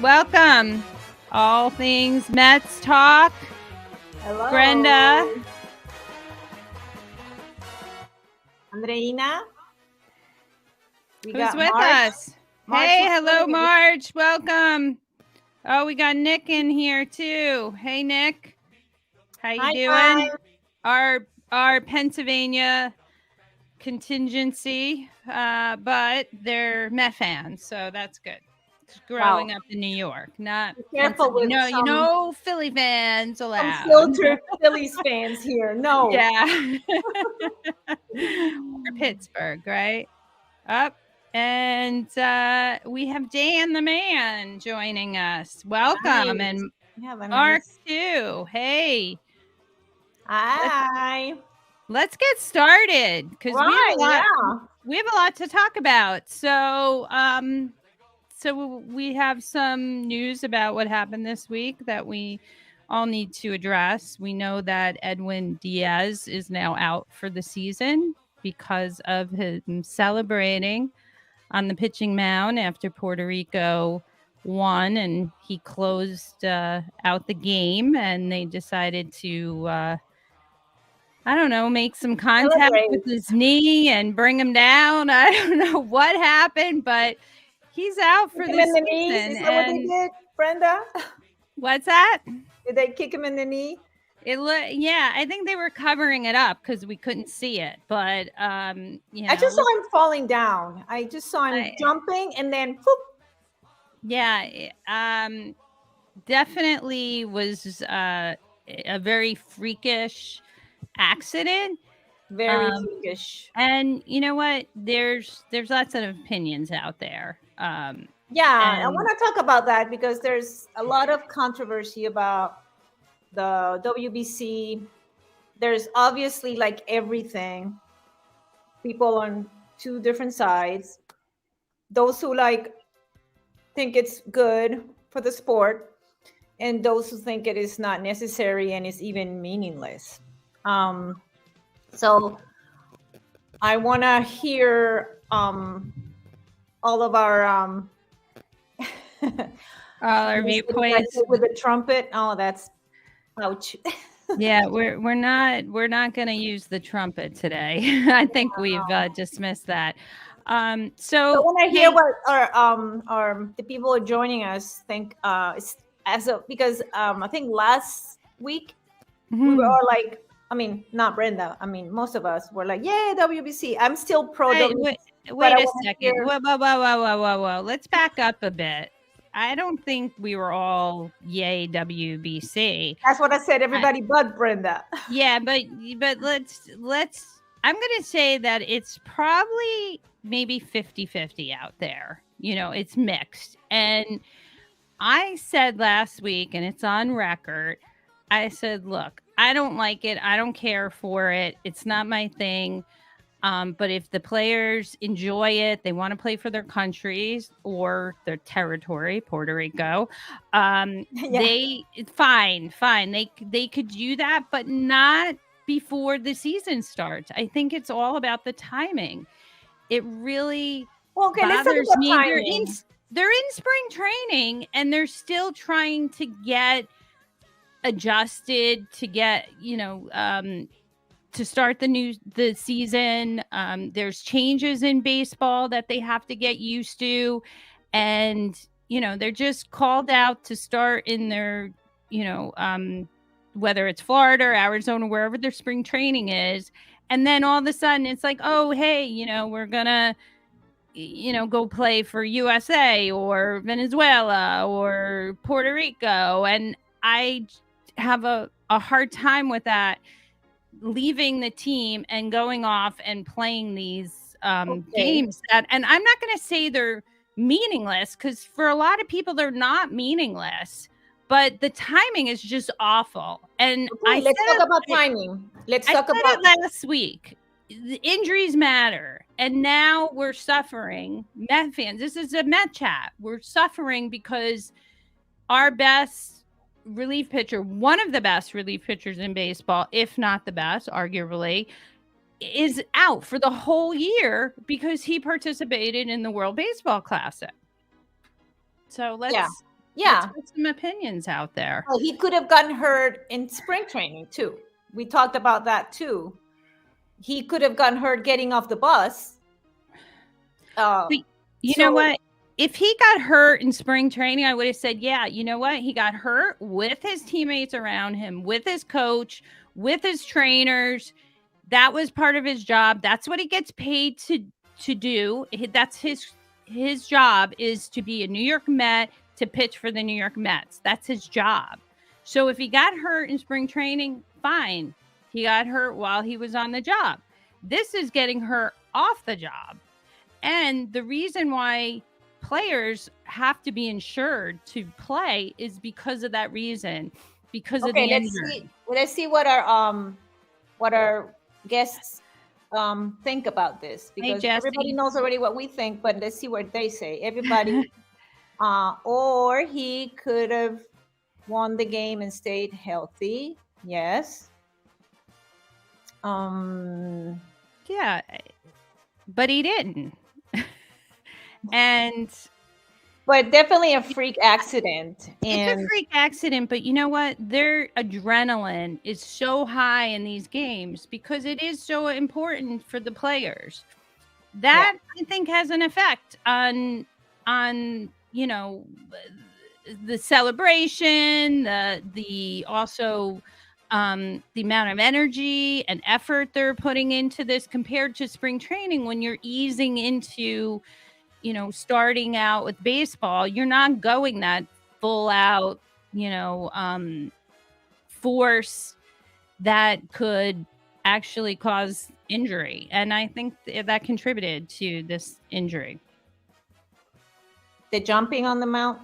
Welcome. All things Mets talk. Hello. Brenda. Andreina. Who's with us? Hey, hello, Marge. Welcome. Oh, we got Nick in here too. Hey, Nick. How you doing? Our Pennsylvania contingency, but they're Met fans, so that's good. Growing up in New York, not be careful with Philly fans allowed. Some filtered Phillies fans here. No. Yeah. Or Pittsburgh, right? Up. And we have Dan the Man joining us. Welcome. Nice. And Mark too. Hey. Hi. Let's get started because we have a lot to talk about. So we have some news about what happened this week that we all need to address. We know that Edwin Diaz is now out for the season because of him celebrating on the pitching mound after Puerto Rico won, and he closed out the game, and they decided to make some contact with his knee and bring him down. I don't know what happened, but he's out for the season. Is that what they did, Brenda? What's that? Did they kick him in the knee? I think they were covering it up because we couldn't see it. But I just saw him falling down. I just saw him jumping and then whoop. Yeah, definitely was a very freakish accident. Very freakish. And you know what? There's lots of opinions out there. I want to talk about that because there's a lot of controversy about the WBC. There's obviously like everything. People on two different sides. Those who think it's good for the sport, and those who think it is not necessary and is even meaningless. So I want to hear all of our our viewpoints with the trumpet. Oh, that's ouch. Yeah, we're not going to use the trumpet today. I think we've dismissed that. So I want to hear what our the people joining us think. Because I think last week we were all like, I mean, not Brenda. I mean, most of us were like, "Yay, WBC!" I'm still pro WBC. Wait a second. Whoa. Let's back up a bit. I don't think we were all yay WBC. That's what I said. Everybody but Brenda. Yeah, but let's. I'm going to say that it's probably maybe 50-50 out there. It's mixed. And I said last week, and it's on record, I said, look, I don't like it. I don't care for it. It's not my thing. But if the players enjoy it, they want to play for their countries or their territory, Puerto Rico. They fine. They could do that, but not before the season starts. I think it's all about the timing. It really bothers me. They're in spring training and they're still trying to get adjusted to get, to start the season. There's changes in baseball that they have to get used to. And, they're just called out to start in their, whether it's Florida or Arizona, wherever their spring training is. And then all of a sudden it's like, oh, hey, we're going to, go play for USA or Venezuela or Puerto Rico. And I have a hard time with that, leaving the team and going off and playing these games and I'm not going to say they're meaningless, because for a lot of people they're not meaningless, but the timing is just awful. And let's talk about timing. Let's talk about it last week. The injuries matter, and now we're suffering. Met fans, this is a Met chat. We're suffering because our best relief pitcher, one of the best relief pitchers in baseball, if not the best, arguably, is out for the whole year because he participated in the World Baseball Classic. So Yeah. Let's put some opinions out there. Well, he could have gotten hurt in spring training too. We talked about that too. He could have gotten hurt getting off the bus. You know what? If he got hurt in spring training, I would have said, yeah, you know what? He got hurt with his teammates around him, with his coach, with his trainers. That was part of his job. That's what he gets paid to do. That's his job, is to be a New York Met, to pitch for the New York Mets. That's his job. So if he got hurt in spring training, fine. He got hurt while he was on the job. This is getting hurt off the job. And the reason why players have to be insured to play is because of that reason, because of the injury. Let's see what our guests think about this, because everybody knows already what we think, but let's see what they say. Everybody, or he could have won the game and stayed healthy. Yes. Yeah, but he didn't. But definitely a freak accident. It's a freak accident, but you know what? Their adrenaline is so high in these games because it is so important for the players. That, I think, has an effect on you know, the celebration, the also the amount of energy and effort they're putting into this compared to spring training. When you're easing into, you know, starting out with baseball, you're not going that full out, you know, force that could actually cause injury. And I think that contributed to this injury. The jumping on the mount?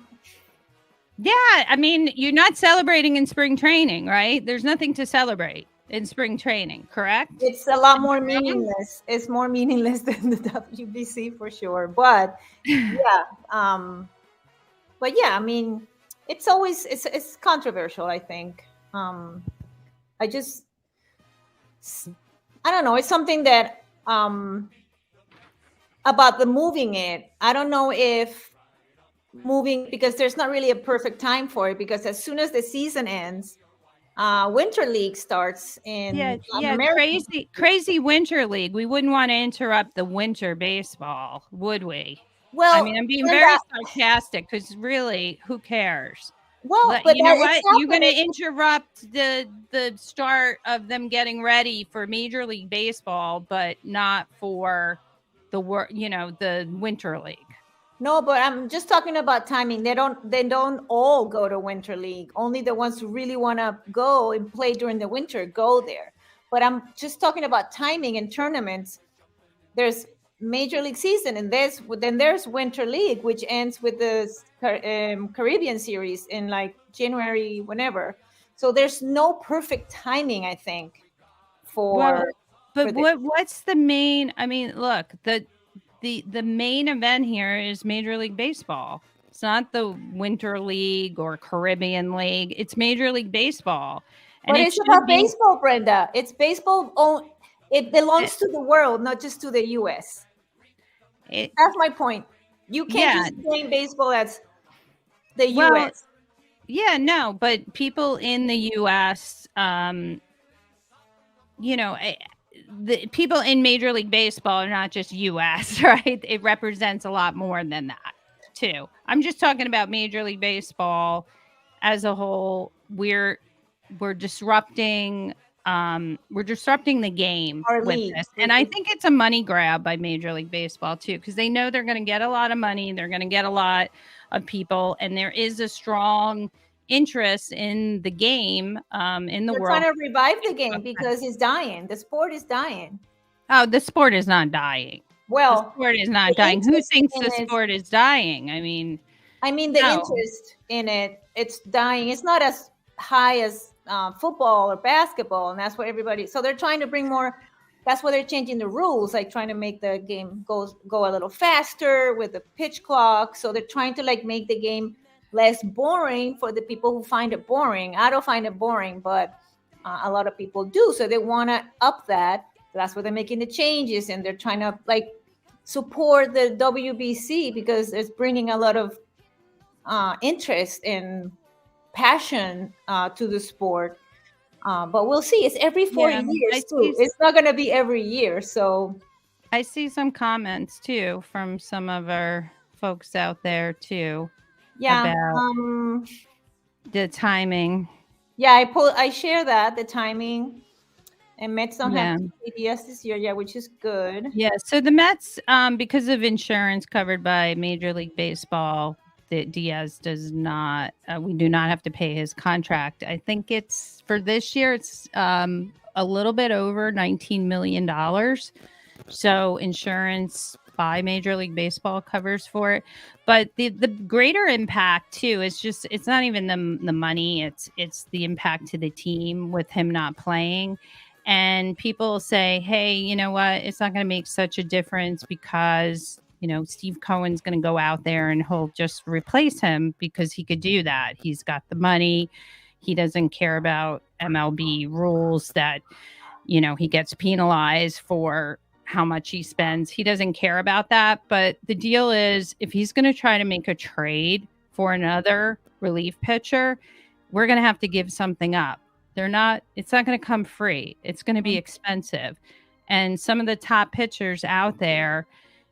Yeah, I mean, you're not celebrating in spring training, right? There's nothing to celebrate in spring training, correct? It's a lot more meaningless. It's more meaningless than the WBC for sure. But yeah, but yeah, I mean, it's always it's controversial, I think. I don't know. It's something that about the moving it. I don't know if moving, because there's not really a perfect time for it, because as soon as the season ends, winter league starts in crazy winter league. We wouldn't want to interrupt the winter baseball, would we? Well, I mean, I'm being very sarcastic, because really, who cares? Well, but you know what? You're going to interrupt the start of them getting ready for Major League Baseball, but not for the winter league. No, but I'm just talking about timing. They don't all go to winter league. Only the ones who really want to go and play during the winter go there. But I'm just talking about timing and tournaments. There's Major League season, and then there's winter league, which ends with the Caribbean series in like January, whenever. So there's no perfect timing, I think, what's the main? I mean, look, the main event here is Major League Baseball. It's not the Winter League or Caribbean League. It's Major League Baseball. But it's about baseball, Brenda. It's baseball. It belongs to the world, not just to the U.S. That's my point. You can't just blame baseball as the U.S. Yeah, no, but people in the U.S., the people in Major League Baseball are not just U.S., right? It represents a lot more than that, too. I'm just talking about Major League Baseball as a whole. We're disrupting the game with this. And I think it's a money grab by Major League Baseball, too, because they know they're going to get a lot of money. They're going to get a lot of people. And there is a strong interest in the game in the world. They're trying to revive the game because it's dying. The sport is dying. Oh, the sport is not dying. Well, the sport is not dying. Who thinks the sport is dying? I mean, the interest in it, it's dying. It's not as high as football or basketball, and that's what everybody. So they're trying to bring more. That's why they're changing the rules, like trying to make the game go a little faster with the pitch clock. So they're trying to like make the game less boring for the people who find it boring. I don't find it boring, but a lot of people do. So they want to up that. That's why they're making the changes, and they're trying to like support the WBC because it's bringing a lot of interest and passion to the sport. But we'll see. It's every 4 years too. It's not going to be every year. So I see some comments too from some of our folks out there too. Yeah. About the timing. Yeah, I share that, the timing. And Mets don't have TDS this year, yeah, which is good. Yeah, so the Mets, because of insurance covered by Major League Baseball, that Diaz does not. We do not have to pay his contract. I think it's for this year. It's a little bit over $19 million. So insurance by Major League Baseball covers for it. But the greater impact too is just, it's not even the money. It's the impact to the team with him not playing. And people say, hey, you know what? It's not going to make such a difference because, you know, Steve Cohen's going to go out there and he'll just replace him because he could do that. He's got the money. He doesn't care about MLB rules that, you know, he gets penalized for how much he spends. He doesn't care about that. But the deal is, if he's going to try to make a trade for another relief pitcher, we're going to have to give something up. It's not going to come free. It's going to be expensive. And some of the top pitchers out there,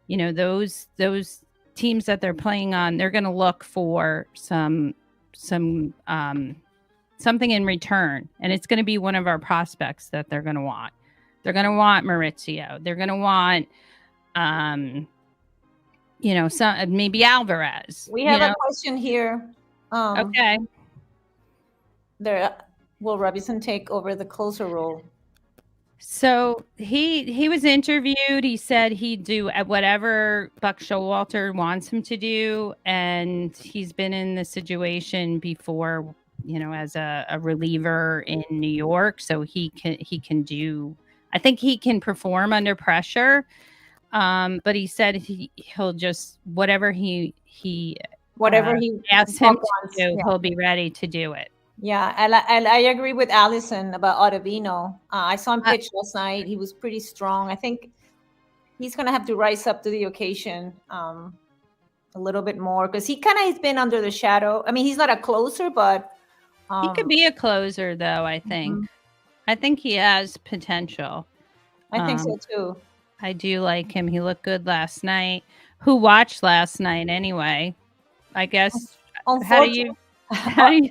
you know, those teams that they're playing on, they're going to look for something in return. And it's going to be one of our prospects that they're going to want. They're going to want Maurizio. They're going to want, you know, maybe Alvarez. We have a question here. Okay. Will Robinson take over the closer role? So he was interviewed. He said he'd do whatever Buck Showalter wants him to do, and he's been in the situation before, you know, as a reliever in New York. So he can do. I think he can perform under pressure. But he said he'll just whatever he asks him to do, he'll be ready to do it. Yeah, and I agree with Allison about Ottavino. I saw him pitch last night. He was pretty strong. I think he's going to have to rise up to the occasion a little bit more because he kind of has been under the shadow. I mean, he's not a closer, but he could be a closer, though, I think. Mm-hmm. I think he has potential. I think so, too. I do like him. He looked good last night. Who watched last night anyway? I guess. How do you... Hi,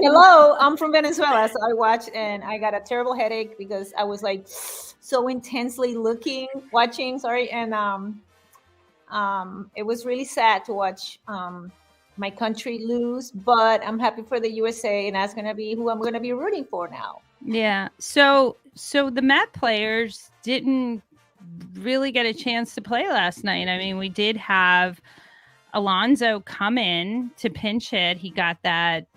hello. I'm from Venezuela, so I watched and I got a terrible headache because I was like so intensely watching. And it was really sad to watch my country lose. But I'm happy for the USA, and that's gonna be who I'm gonna be rooting for now. Yeah. So the Met players didn't really get a chance to play last night. I mean, we did have Alonso come in to pinch hit. He got that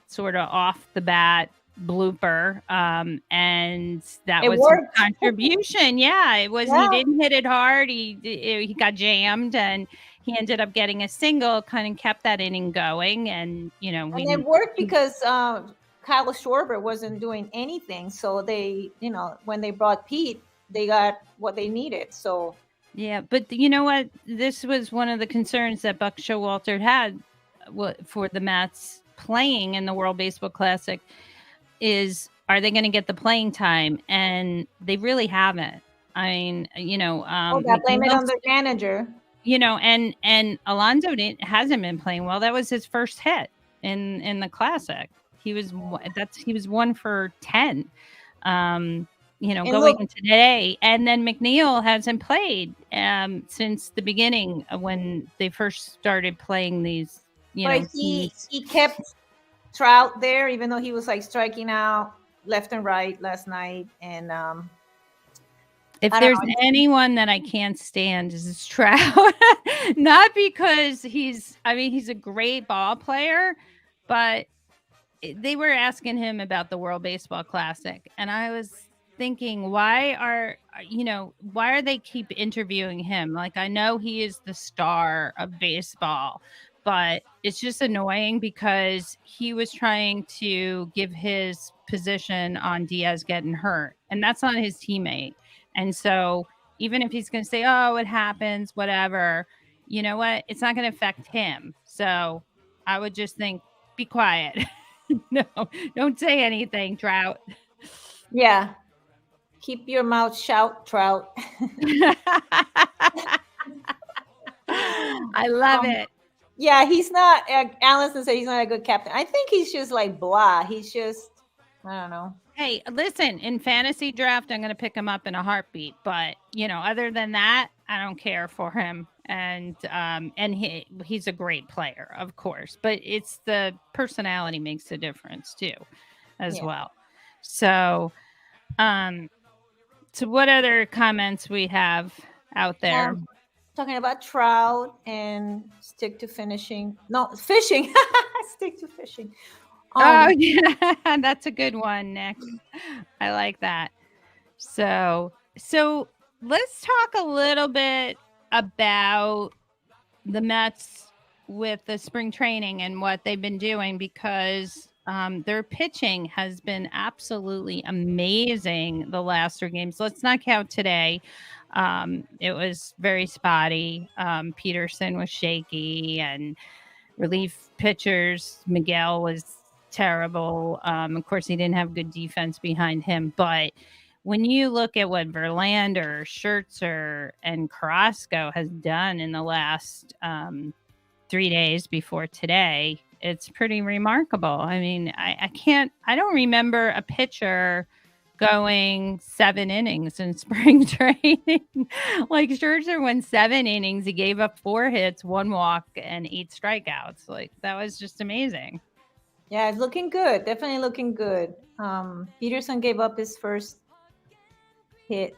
sort of off the bat blooper, and that was his contribution. Yeah, it was. Yeah. He didn't hit it hard. He got jammed, and he ended up getting a single. Kind of kept that inning going, and you know, and it worked because Kyle Schwarber wasn't doing anything. So they, you know, when they brought Pete, they got what they needed. So. Yeah, but you know what? This was one of the concerns that Buck Showalter had for the Mets playing in the World Baseball Classic is, are they going to get the playing time? And they really haven't. I mean, you know, blame it on the manager. You know, and Alonso hasn't been playing well. That was his first hit in the Classic. He was 1 for 10. You know, going into today. And then McNeil hasn't played since the beginning when they first started playing these, you know. He kept Trout there, even though he was like striking out left and right last night. And if there's anyone that I can't stand is Trout. Not because he's a great ball player, but they were asking him about the World Baseball Classic. And I was thinking, why are they keep interviewing him? Like, I know he is the star of baseball, but it's just annoying because he was trying to give his position on Diaz getting hurt, and that's not his teammate. And so even if he's going to say, oh, it happens, whatever, you know what? It's not going to affect him. So I would just think, be quiet. No, don't say anything, Trout. Yeah. Keep your mouth shut, Trout. I love um, it. yeah, he's not. Allison said he's not a good captain. I think he's just like blah. He's just, I don't know. Hey, listen, in fantasy draft, I'm going to pick him up in a heartbeat. But, other than that, I don't care for him. And he's a great player, of course. But it's the personality makes a difference, too, as well. So, so what other comments we have out there? Talking about trout and stick to finishing. No, fishing. Stick to fishing. Oh, yeah, that's a good one, Nick. I like that. So let's talk a little bit about the Mets with the spring training and what they've been doing, because their pitching has been absolutely amazing the last 3 games. Let's not count today. It was very spotty. Peterson was shaky, and relief pitchers, Miguel was terrible. Of course, he didn't have good defense behind him. But when you look at what Verlander, Scherzer, and Carrasco has done in the last 3 days before today, it's pretty remarkable. I mean, I don't remember a pitcher going 7 innings in spring training. Like Scherzer went 7 innings. He gave up 4 hits, 1 walk, and 8 strikeouts. Like, that was just amazing. Yeah, it's looking good. Definitely looking good. Peterson gave up his first hit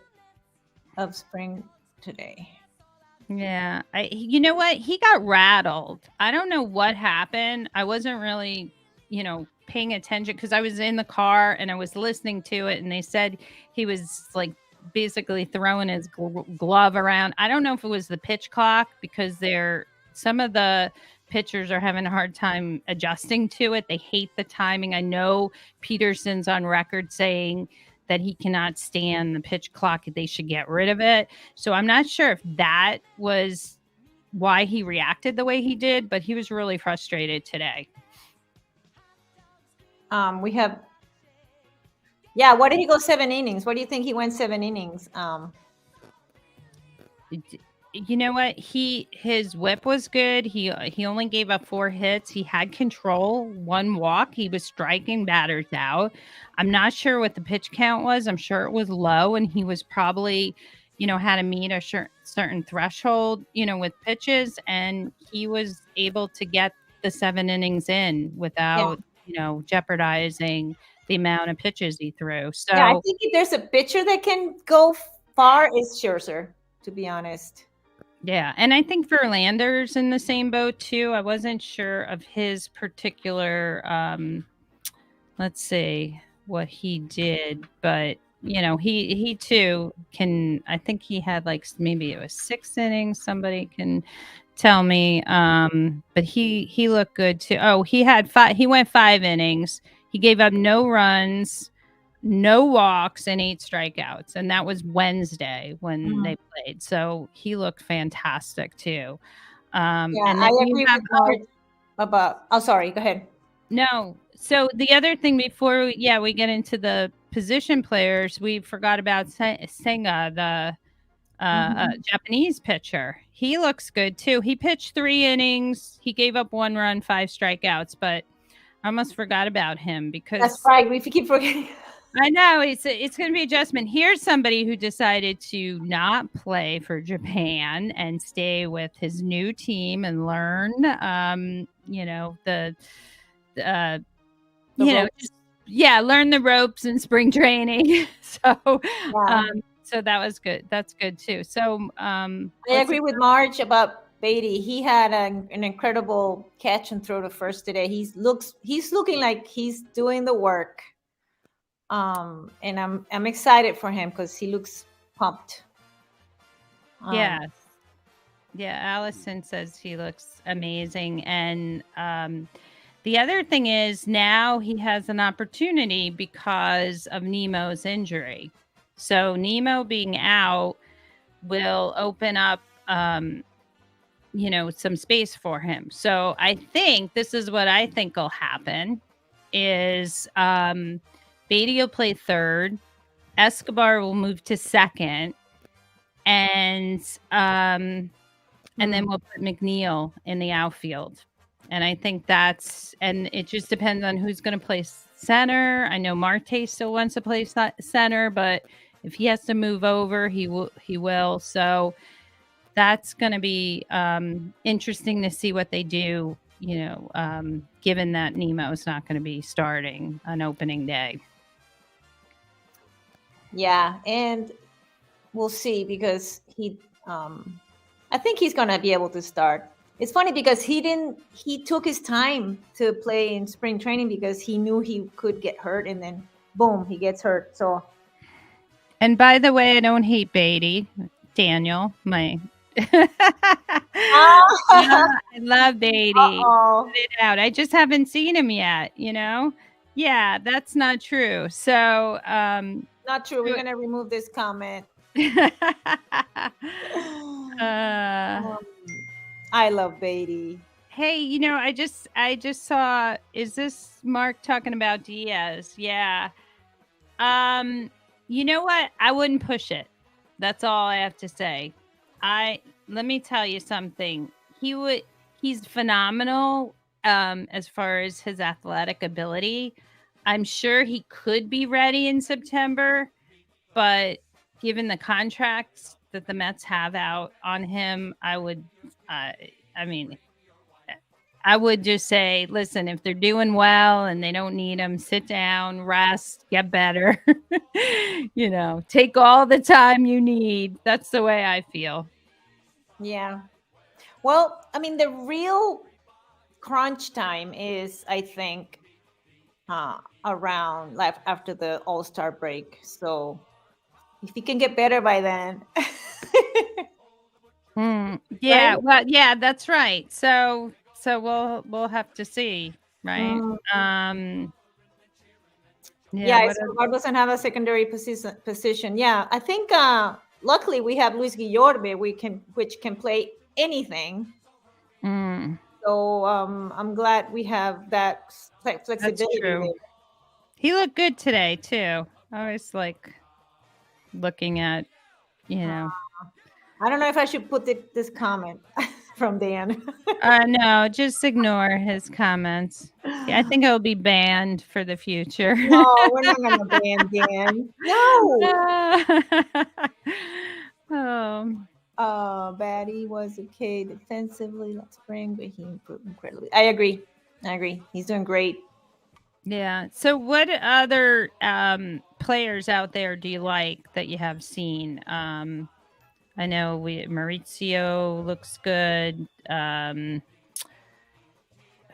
of spring today. Yeah. You know what? He got rattled. I don't know what happened. I wasn't really, paying attention because I was in the car and I was listening to it, and they said he was like basically throwing his glove around. I don't know if it was the pitch clock, because some of the pitchers are having a hard time adjusting to it. They hate the timing. I know Peterson's on record saying that he cannot stand the pitch clock. They should get rid of it. So I'm not sure if that was why he reacted the way he did, but he was really frustrated today. We have, what did he go 7 innings? What do you think he went 7 innings? You know what? His whip was good. He only gave up 4 hits. He had control, 1 walk. He was striking batters out. I'm not sure what the pitch count was. I'm sure it was low, and he was probably, had to meet a certain threshold, with pitches, and he was able to get the 7 innings in without, jeopardizing the amount of pitches he threw. So I think if there's a pitcher that can go far, it's Scherzer, to be honest. Yeah, and I think Verlander's in the same boat too. I wasn't sure of his particular let's see what he did, but he too can. I think he had like maybe it was 6 innings. Somebody can tell me. But he looked good too. Oh, he had 5. He went 5 innings. He gave up no runs, no walks, and 8 strikeouts, and that was Wednesday when they played. So he looked fantastic too. And I agree with Marge about. Oh, sorry. Go ahead. No. So the other thing before we get into the position players, we forgot about Senga, the Japanese pitcher. He looks good too. He pitched 3 innings. He gave up 1 run, 5 strikeouts, but I almost forgot about him because that's right. We keep forgetting. I know it's going to be adjustment. Here's somebody who decided to not play for Japan and stay with his new team and learn, learn the ropes in spring training. So that was good. That's good too. So I agree with Marge about Beatty. He had an incredible catch and throw to first today. He's looking like he's doing the work. And I'm excited for him because he looks pumped. Yes. Yeah, Allison says he looks amazing. And the other thing is now he has an opportunity because of Nemo's injury. So Nemo being out will open up some space for him. So I think this is what I think will happen is Beatty will play third, Escobar will move to second, and then we'll put McNeil in the outfield. And I think and it just depends on who's going to play center. I know Marte still wants to play center, but if he has to move over, he will. So that's going to be interesting to see what they do, given that Nemo's not going to be starting on opening day. Yeah, and we'll see because I think he's going to be able to start. It's funny because he took his time to play in spring training because he knew he could get hurt, and then boom, he gets hurt. So. And by the way, I don't hate Beatty. Daniel, I love Beatty. Put it out. I just haven't seen him yet, Yeah, that's not true. So not true. We're gonna remove this comment. I love Beatty. Hey, I just saw. Is this Mark talking about Diaz? Yeah. You know what? I wouldn't push it. That's all I have to say. Let me tell you something. He's phenomenal as far as his athletic ability. I'm sure he could be ready in September, but given the contracts that the Mets have out on him, I would just say, listen, if they're doing well and they don't need him, sit down, rest, get better. Take all the time you need. That's the way I feel. Yeah. Well, the real crunch time is, I think, around after the All-Star break. So if he can get better by then. Yeah. Right? Well, yeah, that's right. So we'll have to see, right? Yeah, Escobar doesn't have a secondary position. Yeah, I think luckily we have Luis Guillorbe, which can play anything. So I'm glad we have that flexibility. That's true. There. He looked good today too. I was looking at, I don't know if I should put this comment from Dan. No, just ignore his comments. I think it'll be banned for the future. No, we're not going to ban Dan. No. Batty was okay defensively last spring, but he improved incredibly. I agree. He's doing great. Yeah. So what other players out there do you like that you have seen? I know Mauricio looks good. Who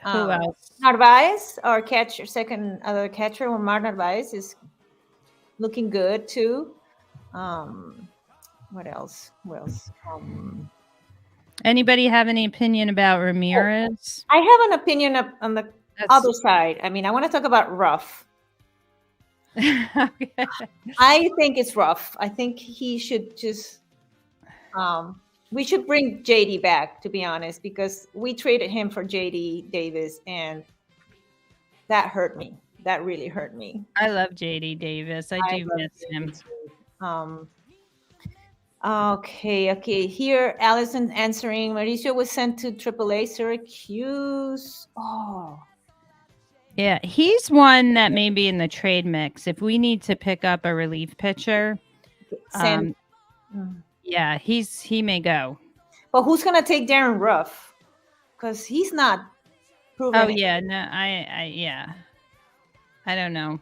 else? Narvaez, our other catcher, Omar Narvaez is looking good too. What else? Anybody have any opinion about Ramirez? I have an opinion on the other side. I want to talk about Ruff. Okay. I think it's Ruff. I think he should just. We should bring JD back, to be honest, because we traded him for JD Davis, and that hurt me. That really hurt me. I love JD Davis. I do miss him. Okay. Here, Allison answering. Mauricio was sent to AAA Syracuse. Oh. Yeah, he's one that may be in the trade mix. If we need to pick up a relief pitcher, yeah, he may go. But who's gonna take Darren Ruff? Because he's not proven. Oh yeah, no, I don't know.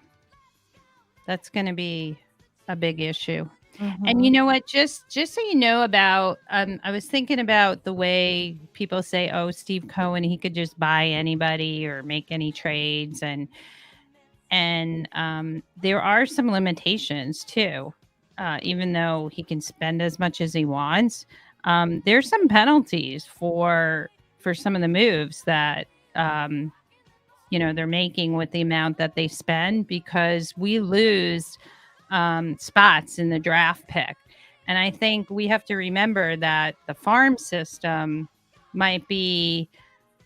That's gonna be a big issue. Mm-hmm. And you know what? Just so you know about, I was thinking about the way people say, "Oh, Steve Cohen, he could just buy anybody or make any trades," and there are some limitations too. Even though he can spend as much as he wants, there's some penalties for some of the moves that they're making with the amount that they spend, because we lose spots in the draft pick. And I think we have to remember that the farm system might be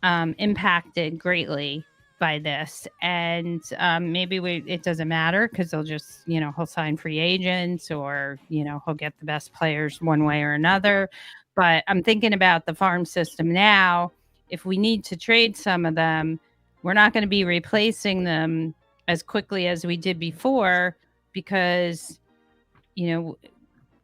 impacted greatly by this, and maybe it doesn't matter because they'll just, he'll sign free agents, or he'll get the best players one way or another. But I'm thinking about the farm system now. If we need to trade some of them, we're not going to be replacing them as quickly as we did before, because you know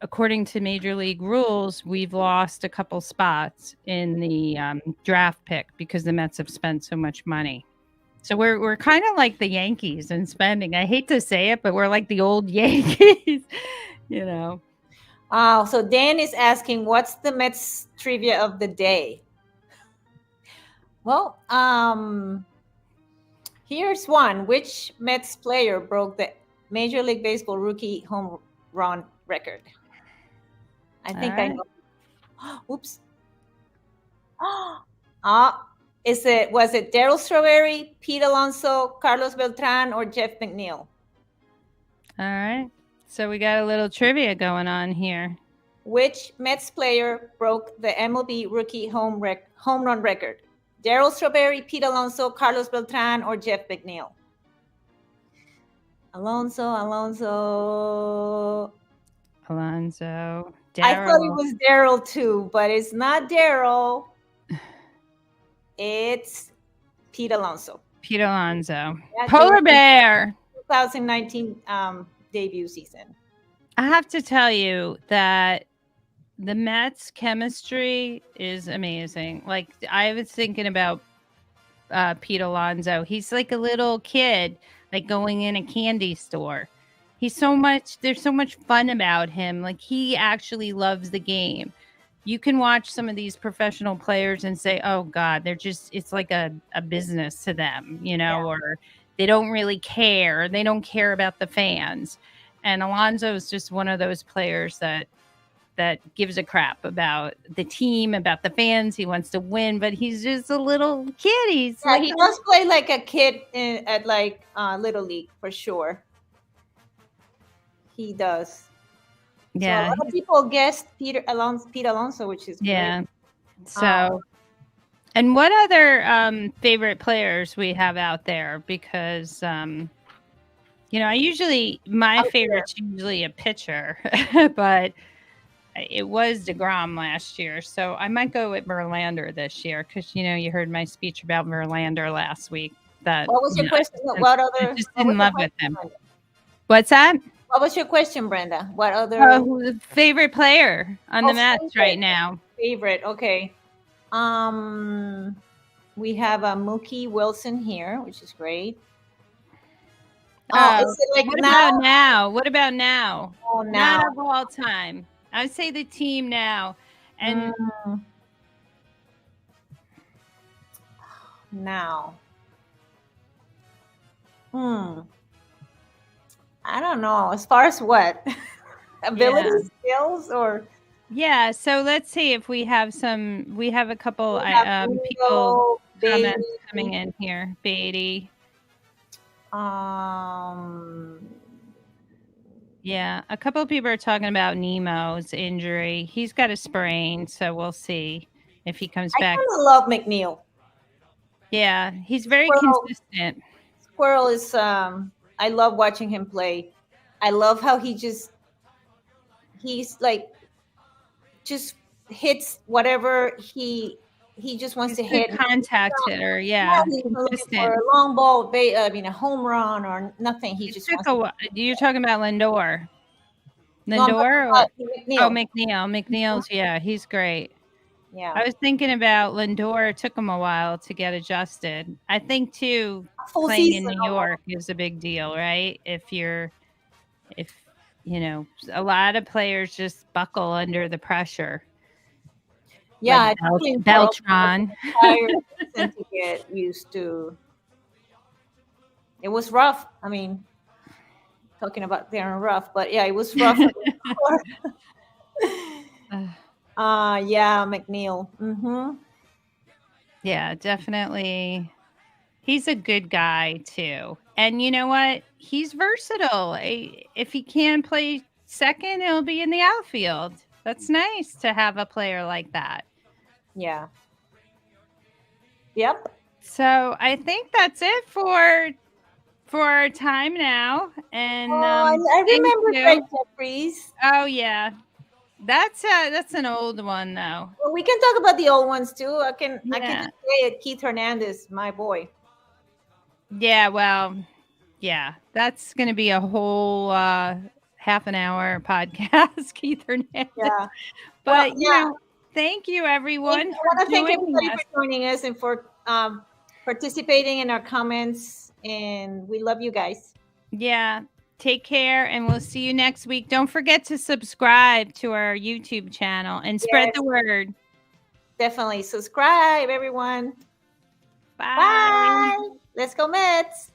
according to major league rules, we've lost a couple spots in the draft pick because the Mets have spent so much money. So we're kind of like the Yankees in spending. I hate to say it, but we're like the old Yankees, you know. So Dan is asking, what's the Mets trivia of the day? Well, here's one. Which Mets player broke the Major League Baseball rookie home run record? I think I know. Oops. Was it Darryl Strawberry, Pete Alonso, Carlos Beltran, or Jeff McNeil? All right. So we got a little trivia going on here. Which Mets player broke the MLB rookie home run record? Darryl Strawberry, Pete Alonso, Carlos Beltran, or Jeff McNeil? Alonso. Darryl. I thought it was Darryl too, but it's not Darryl. It's Pete Alonso. Yeah, Polar Bear. 2019 debut season. I have to tell you that the Mets chemistry is amazing. Like, I was thinking about Pete Alonso. He's like a little kid, like going in a candy store. There's so much fun about him. Like, he actually loves the game. You can watch some of these professional players and say, oh God, it's like a business to them, or they don't really care. They don't care about the fans. And Alonso is just one of those players that gives a crap about the team, about the fans. He wants to win, but he's just a little kid. He does play like a kid at like Little League for sure. He does. Yeah. So a lot of people guessed Pete Alonso, which is great. So, and what other favorite players we have out there? Because my favorite's usually a pitcher, but it was DeGrom last year. So I might go with Verlander this year because you heard my speech about Verlander last week. What was your question? What other? I just in love with him. What's that? What was your question, Brenda? What other favorite player on the Mets right now? Favorite, okay. We have Mookie Wilson here, which is great. Is it like about now? What about now? Oh, now. Not of all time. I would say the team now. And now. I don't know. As far as what? Ability, skills, or? Yeah, so let's see if we have some. We have a couple people comments coming in here. Beatty. Yeah, a couple of people are talking about Nemo's injury. He's got a sprain, so we'll see if he comes back. I kind of love McNeil. Yeah, he's very consistent. Squirrel is I love watching him play. I love how he's like just hits whatever he just wants to hit. Contact hitter, yeah. For a long ball, a home run or nothing. He just wants You're talking about Lindor. McNeil. McNeil's, yeah, he's great. Yeah. I was thinking about Lindor. It took him a while to get adjusted. I think too, playing in New York is a big deal, right? If a lot of players just buckle under the pressure. Yeah, like Beltran. To get used to. It was rough. I mean, talking about Darren Ruff, but yeah, it was rough. Yeah, McNeil. Yeah, definitely. He's a good guy too. And you know what? He's versatile. If he can play second, he'll be in the outfield. That's nice to have a player like that. Yeah. Yep. So I think that's it for our time now. And I thank remember Fred you. Jeffries. Oh yeah, that's an old one though. Well, we can talk about the old ones too. I can Yeah. just say it. Keith Hernandez, my boy. Yeah. Well, yeah, that's going to be a whole half an hour podcast, Keith Hernandez. Yeah. But Well, thank you everyone I for want to thank joining everybody us. for joining us and for participating in our comments. And we love you guys. Yeah. Take care, and we'll see you next week. Don't forget to subscribe to our YouTube channel and spread Yes, the word. definitely subscribe, everyone. Bye. Bye. Let's go Mets.